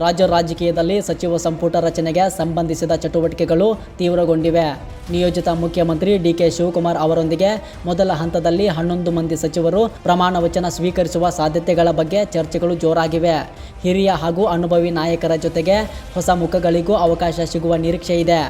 ರಾಜ್ಯ ರಾಜಕೀಯದಲ್ಲಿ ಸಚಿವ ಸಂಪುಟ ರಚನೆಗೆ ಸಂಬಂಧಿಸಿದ ಚಟುವಟಿಕೆಗಳು ತೀವ್ರಗೊಂಡಿವೆ. ನಿಯೋಜಿತ ಮುಖ್ಯಮಂತ್ರಿ ಡಿಕೆ ಶಿವಕುಮಾರ್ ಅವರೊಂದಿಗೆ ಮೊದಲ ಹಂತದಲ್ಲಿ 11 ಮಂದಿ ಸಚಿವರು ಪ್ರಮಾಣ ವಚನ ಸ್ವೀಕರಿಸುವ ಸಾಧ್ಯತೆಗಳ ಬಗ್ಗೆ ಚರ್ಚೆಗಳು ಜೋರಾಗಿವೆ. ಹಿರಿಯ ಹಾಗೂ ಅನುಭವಿ ನಾಯಕರ ಜೊತೆಗೆ ಹೊಸ ಮುಖಗಳಿಗೂ ಅವಕಾಶ ಸಿಗುವ ನಿರೀಕ್ಷೆ ಇದೆ.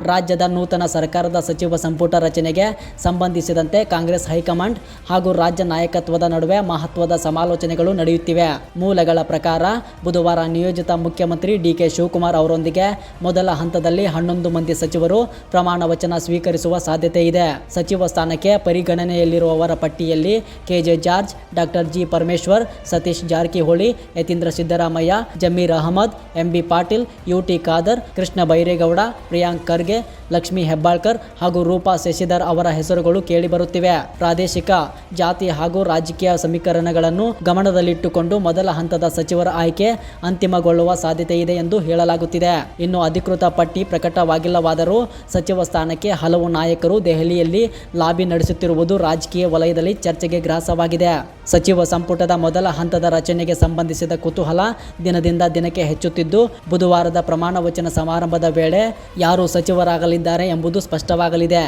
ರಾಜ್ಯದ ನೂತನ ಸರ್ಕಾರದ ಸಚಿವ ಸಂಪುಟ ರಚನೆಗೆ ಸಂಬಂಧಿಸಿದಂತೆ ಕಾಂಗ್ರೆಸ್ ಹೈಕಮಾಂಡ್ ಹಾಗೂ ರಾಜ್ಯ ನಾಯಕತ್ವದ ನಡುವೆ ಮಹತ್ವದ ಸಮಾಲೋಚನೆಗಳು ನಡೆಯುತ್ತಿವೆ. ಮೂಲಗಳ ಪ್ರಕಾರ ಬುಧವಾರ ನಿಯೋಜಿತ ಮುಖ್ಯಮಂತ್ರಿ ಡಿಕೆ ಶಿವಕುಮಾರ್ ಅವರೊಂದಿಗೆ ಮೊದಲ ಹಂತದಲ್ಲಿ 11 ಮಂದಿ ಸಚಿವರು ಪ್ರಮಾಣ ವಚನ ಸ್ವೀಕರಿಸುವ ಸಾಧ್ಯತೆ ಇದೆ. ಸಚಿವ ಸ್ಥಾನಕ್ಕೆ ಪರಿಗಣನೆಯಲ್ಲಿರುವವರ ಪಟ್ಟಿಯಲ್ಲಿ KJ George, doctor G Parameshwar, Satish Jarkiholi, Yathindra Siddaramaiah, Zameer Ahmed, MB Patil, UT Khader, Krishna Byregowda, Priyank Kharge, Lakshmi Hebbalkar ಹಾಗೂ ರೂಪಾ ಶಶಿಧರ್ ಅವರ ಹೆಸರುಗಳು ಕೇಳಿಬರುತ್ತಿವೆ. ಪ್ರಾದೇಶಿಕ, ಜಾತಿ ಹಾಗೂ ರಾಜಕೀಯ ಸಮೀಕರಣಗಳನ್ನು ಗಮನದಲ್ಲಿಟ್ಟುಕೊಂಡು ಮೊದಲ ಹಂತದ ಸಚಿವರ ಆಯ್ಕೆ ಅಂತಿಮಗೊಳ್ಳುವ ಸಾಧ್ಯತೆ ಇದೆ ಎಂದು ಹೇಳಲಾಗುತ್ತಿದೆ. ಇನ್ನು ಅಧಿಕೃತ ಪಟ್ಟಿ ಪ್ರಕಟವಾಗಿಲ್ಲವಾದರೂ ಸಚಿವ ಸ್ಥಾನಕ್ಕೆ ಹಲವು ನಾಯಕರು ದೆಹಲಿಯಲ್ಲಿ ಲಾಬಿ ನಡೆಸುತ್ತಿರುವುದು ರಾಜಕೀಯ ವಲಯದಲ್ಲಿ ಚರ್ಚೆಗೆ ಗ್ರಾಸವಾಗಿದೆ. ಸಚಿವ ಸಂಪುಟದ ಮೊದಲ ಹಂತದ ರಚನೆಗೆ ಸಂಬಂಧಿಸಿದ ಕುತೂಹಲ ದಿನದಿಂದ ದಿನಕ್ಕೆ ಹೆಚ್ಚುತ್ತಿದ್ದು, ಬುಧವಾರದ ಪ್ರಮಾಣ ವಚನ ಸಮಾರಂಭದ ವೇಳೆ ಯಾರು ಸಚಿವರಾಗಲಿದ್ದಾರೆ ಎಂಬುದು ಸ್ಪಷ್ಟವಾಗಲಿದೆ.